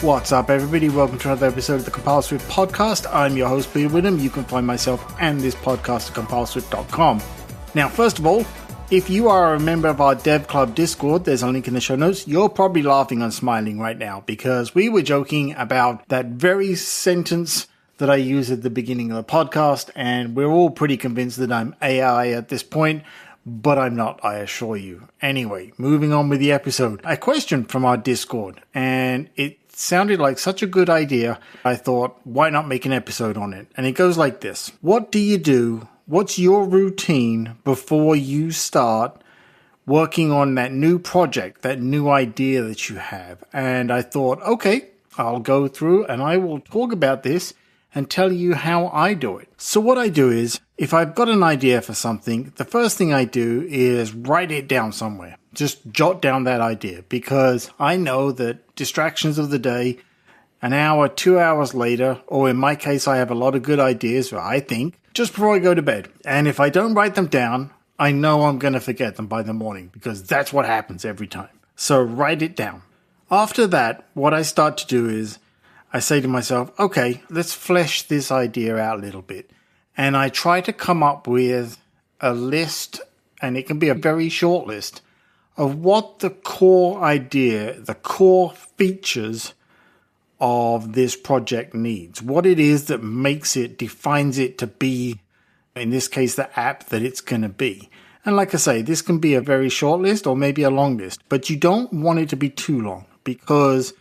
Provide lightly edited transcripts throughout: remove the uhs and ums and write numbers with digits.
What's up, everybody? Welcome to another episode of the Compile Swift podcast. I'm your host, Peter Whittam. You can find myself and this podcast at compileswift.com. Now, first of all, if you are a member of our Dev Club Discord, there's a link in the show notes. You're probably laughing and smiling right now because we were joking about that very sentence that I use at the beginning of the podcast, and we're all pretty convinced that I'm AI at this point, but I'm not, I assure you. Anyway, moving on with the episode. A question from our Discord, and it sounded like such a good idea. I thought, why not make an episode on it? And it goes like this. What do you do? What's your routine before you start working on that new project, that new idea that you have? And I thought, okay, I'll go through and I will talk about this and tell you how I do it. So what I do is, if I've got an idea for something, the first thing I do is write it down somewhere. Just jot down that idea, because I know that distractions of the day, an hour, 2 hours later, or in my case, I have a lot of good ideas, I think, just before I go to bed. And if I don't write them down, I know I'm going to forget them by the morning, because that's what happens every time. So write it down. After that, what I start to do is, I say to myself, okay, let's flesh this idea out a little bit. And I try to come up with a list, and it can be a very short list, of what the core idea, the core features of this project needs. What it is that makes it, defines it to be, in this case, the app that it's going to be. And like I say, this can be a very short list or maybe a long list, but you don't want it to be too long, because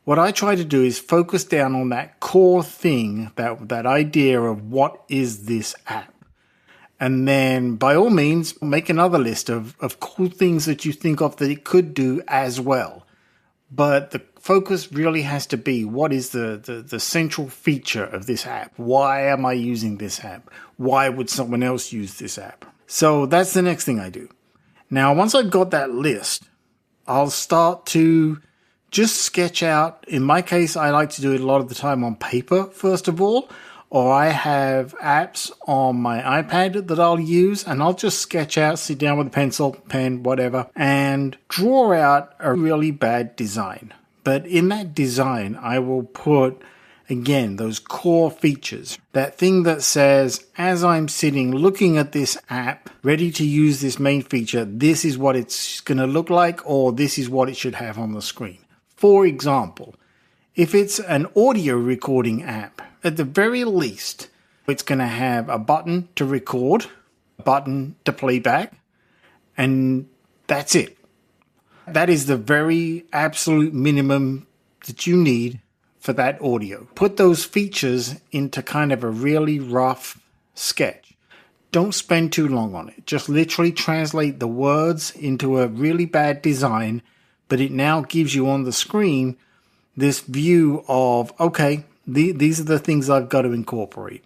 what I try to do is focus down on that core thing, that idea of what is this app. And then, by all means, make another list of cool things that you think of that it could do as well. But the focus really has to be, what is the central feature of this app? Why am I using this app? Why would someone else use this app? So that's the next thing I do. Now, once I've got that list, I'll start to just sketch out. In my case, I like to do it a lot of the time on paper, first of all, or I have apps on my iPad that I'll use, and I'll just sketch out, sit down with a pencil, pen, whatever, and draw out a really bad design. But in that design, I will put, again, those core features, that thing that says, as I'm sitting looking at this app, ready to use this main feature, this is what it's going to look like, or this is what it should have on the screen. For example, if it's an audio recording app, at the very least, it's going to have a button to record, a button to play back, and that's it. That is the very absolute minimum that you need for that audio. Put those features into kind of a really rough sketch. Don't spend too long on it. Just literally translate the words into a really bad design, but it now gives you on the screen this view of, okay, these are the things I've got to incorporate.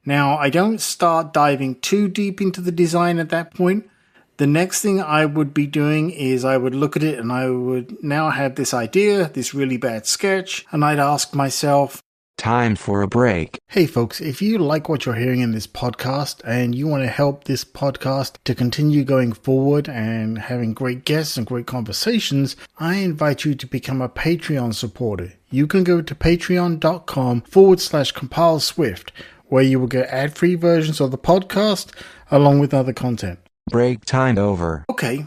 Now, I don't start diving too deep into the design at that point. The next thing I would be doing is I would look at it and I would now have this idea, this really bad sketch, and I'd ask myself, time for a break. Hey folks, if you like what you're hearing in this podcast and you want to help this podcast to continue going forward and having great guests and great conversations, I invite you to become a Patreon supporter. You can go to patreon.com/compileswift, where you will get ad-free versions of the podcast along with other content. Break time over. Okay,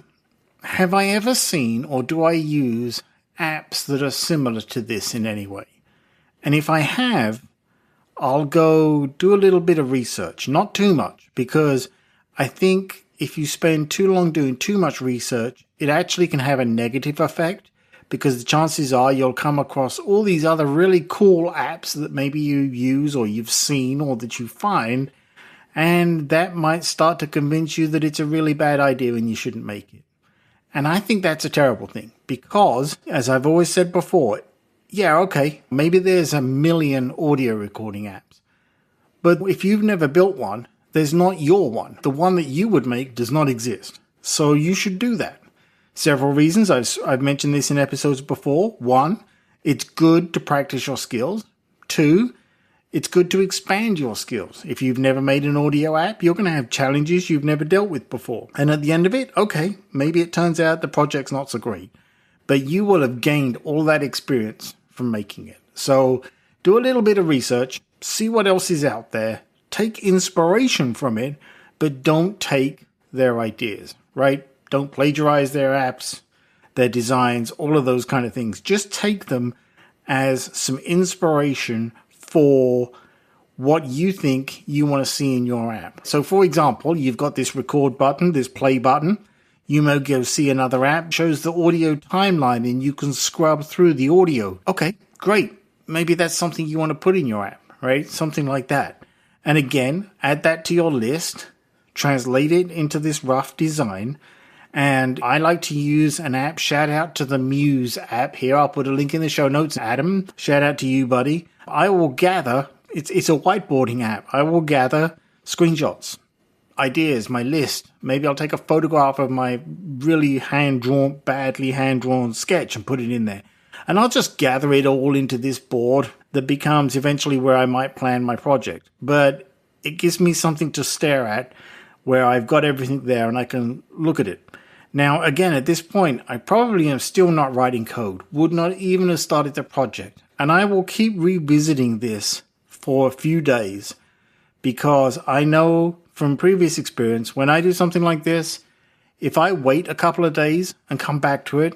have I ever seen or do I use apps that are similar to this in any way? And if I have, I'll go do a little bit of research, not too much, because I think if you spend too long doing too much research, it actually can have a negative effect, because the chances are you'll come across all these other really cool apps that maybe you use or you've seen or that you find, and that might start to convince you that it's a really bad idea and you shouldn't make it. And I think that's a terrible thing, because, as I've always said before, yeah, okay, maybe there's a million audio recording apps. But if you've never built one, there's not your one. The one that you would make does not exist. So you should do that. Several reasons. I've mentioned this in episodes before. 1, it's good to practice your skills. 2, it's good to expand your skills. If you've never made an audio app, you're going to have challenges you've never dealt with before. And at the end of it, okay, maybe it turns out the project's not so great. But you will have gained all that experience from making it. So do a little bit of research, see what else is out there, take inspiration from it, but don't take their ideas, right? Don't plagiarize their apps, their designs, all of those kind of things. Just take them as some inspiration for what you think you want to see in your app. So for example, you've got this record button, this play button. You may go see another app, shows the audio timeline and you can scrub through the audio. Okay, great. Maybe that's something you want to put in your app, right? Something like that. And again, add that to your list, translate it into this rough design. And I like to use an app. Shout out to the Muse app here. I'll put a link in the show notes. Adam, shout out to you, buddy. I will gather, it's a whiteboarding app. I will gather screenshots, ideas, my list. Maybe I'll take a photograph of my really badly hand-drawn sketch and put it in there. And I'll just gather it all into this board that becomes eventually where I might plan my project. But it gives me something to stare at where I've got everything there and I can look at it. Now, again, at this point, I probably am still not writing code, would not even have started the project. And I will keep revisiting this for a few days because I know from previous experience, when I do something like this, if I wait a couple of days and come back to it,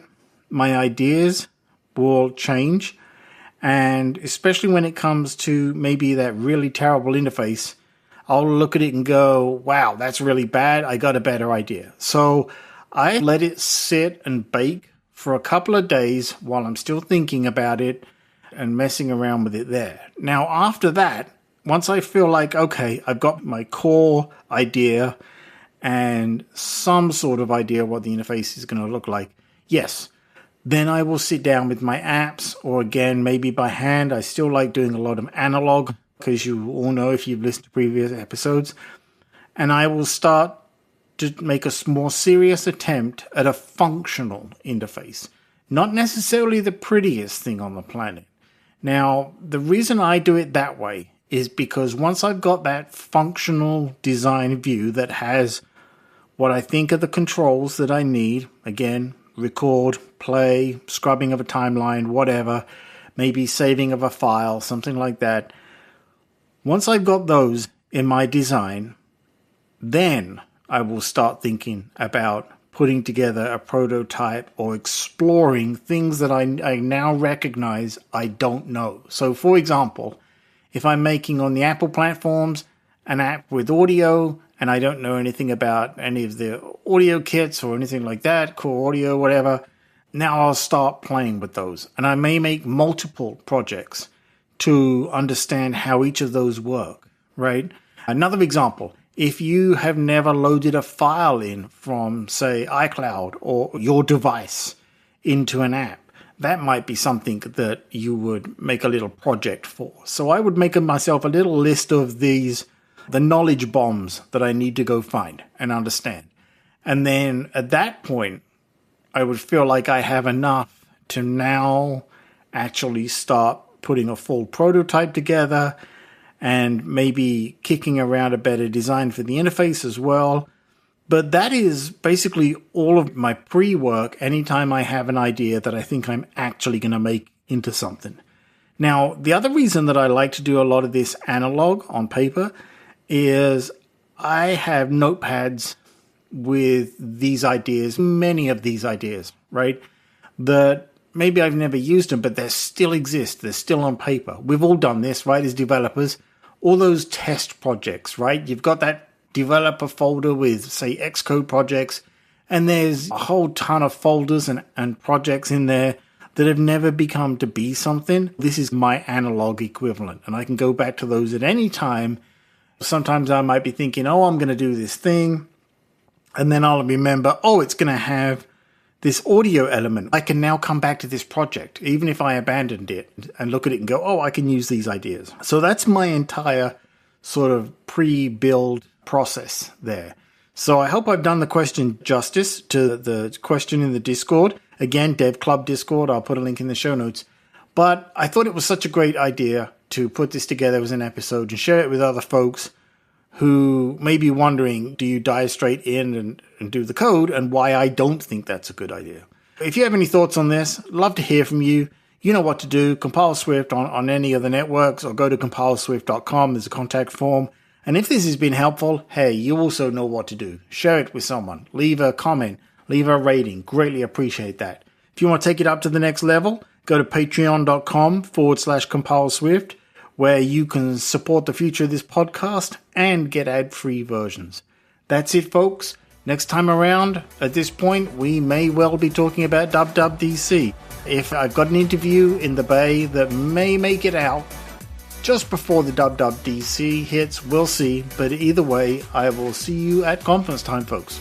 my ideas will change. And especially when it comes to maybe that really terrible interface, I'll look at it and go, wow, that's really bad. I got a better idea. So I let it sit and bake for a couple of days while I'm still thinking about it and messing around with it there. Now, after that, once I feel like, okay, I've got my core idea and some sort of idea what the interface is going to look like, yes, then I will sit down with my apps, or again, maybe by hand. I still like doing a lot of analog, because you all know if you've listened to previous episodes. And I will start to make a more serious attempt at a functional interface. Not necessarily the prettiest thing on the planet. Now, the reason I do it that way is because once I've got that functional design view that has what I think are the controls that I need, again, record, play, scrubbing of a timeline, whatever, maybe saving of a file, something like that. Once I've got those in my design, then I will start thinking about putting together a prototype or exploring things that I now recognize I don't know. So, for example, if I'm making on the Apple platforms an app with audio and I don't know anything about any of the audio kits or anything like that, core audio, whatever, now I'll start playing with those. And I may make multiple projects to understand how each of those work, right? Another example, if you have never loaded a file in from, say, iCloud or your device into an app, that might be something that you would make a little project for. So I would make myself a little list of these, the knowledge bombs that I need to go find and understand. And then at that point, I would feel like I have enough to now actually start putting a full prototype together and maybe kicking around a better design for the interface as well. But that is basically all of my pre-work anytime I have an idea that I think I'm actually going to make into something. Now, the other reason that I like to do a lot of this analog on paper is I have notepads with these ideas, many of these ideas, right? That maybe I've never used them, but they still exist. They're still on paper. We've all done this, right, as developers. All those test projects, right? You've got that developer folder with, say, Xcode projects, and there's a whole ton of folders and projects in there that have never become to be something. This is my analog equivalent, and I can go back to those at any time. Sometimes I might be thinking, oh, I'm going to do this thing, and then I'll remember, oh, it's going to have this audio element. I can now come back to this project, even if I abandoned it, and look at it and go, oh, I can use these ideas. So that's my entire sort of pre-build process there. So I hope I've done the question justice to the question in the Discord. Again, Dev Club Discord, I'll put a link in the show notes. But I thought it was such a great idea to put this together as an episode and share it with other folks who may be wondering, do you dive straight in and do the code, and why I don't think that's a good idea. If you have any thoughts on this, I'd love to hear from you. You know what to do. Compile Swift on any of the networks, or go to compileswift.com. There's a contact form. And if this has been helpful, hey, you also know what to do. Share it with someone. Leave a comment. Leave a rating. Greatly appreciate that. If you want to take it up to the next level, go to patreon.com/compileswift, where you can support the future of this podcast and get ad-free versions. That's it, folks. Next time around, at this point, we may well be talking about WWDC. If I've got an interview in the Bay that may make it out just before the WWDC hits, we'll see. But either way, I will see you at conference time, folks.